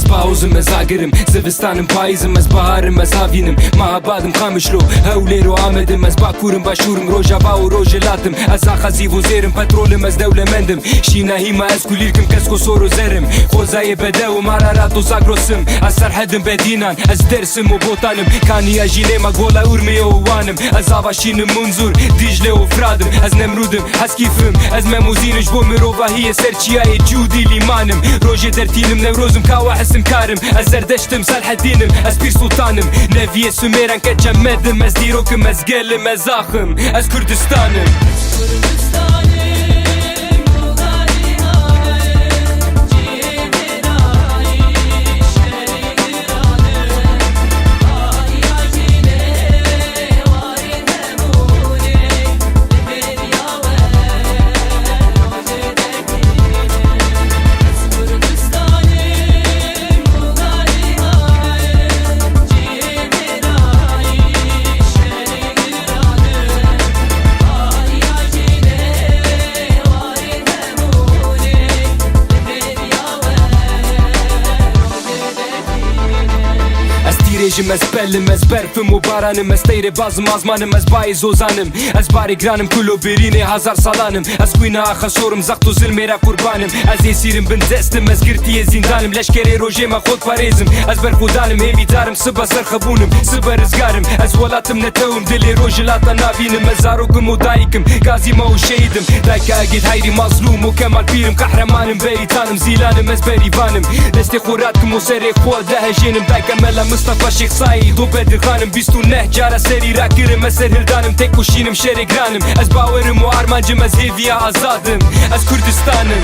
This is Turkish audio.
Ez pauzim ez agirim Zivistanim payizim ez baharim ez havinim Mahabadim kamışlo hevlero amedim Ez bakurim başurim rojava u rojelatim Ez akhaziv u zerim petrolim ez devlemendim Şina hima ez kulirkim kesko soru zerim Khozaye bedev mararat u zagrosim Ez serhedim bedinan ez dersim u botanim Kaniya jinema gola urmiye u vanim Ez avaşinim munzur Dicle u fradim Ez nemrudim ez kifim Ez memuzinish bo mirovahiye serçiyaye cudi limanim Roje dertilim nevrozum kawa hesim karim Ez zerdeştim salhedinim Ez bir sultanım Neviye sümeran keçemedim Ez dirokim ez gelim ez ahım Ez Kürdistanım Rejim ez bellim ez berfim u baranım Ez teyre bazım azmanım ez bayiz ozanım Ez bari granım kulo birine hazar salanım Ez kuyna axa sorum zaktu zilmera kurbanım Ez esirim bin destim ez girtiye zindanım Leşkere rojema khod parezim Ez berkudanım evi darım sıba serxabunum Sıba rizgarım Ez volatım netevim dili rojilata navinim Ez zarokum u daikim gazima u şehidim Dayka agit hayri mazlum u kemal pirim Kahramanım beritanım zilanım ez berivanım Deste khuratkim u seri khod lehejenim Dayka mela Mustafa Şeyh Said o Bedir Hanım Bistu nehcara seri rakirim Ez serhildanım tek kuşinim şeri granım Ez baverim o armancım ez heviya azadım Ez Kürdistanım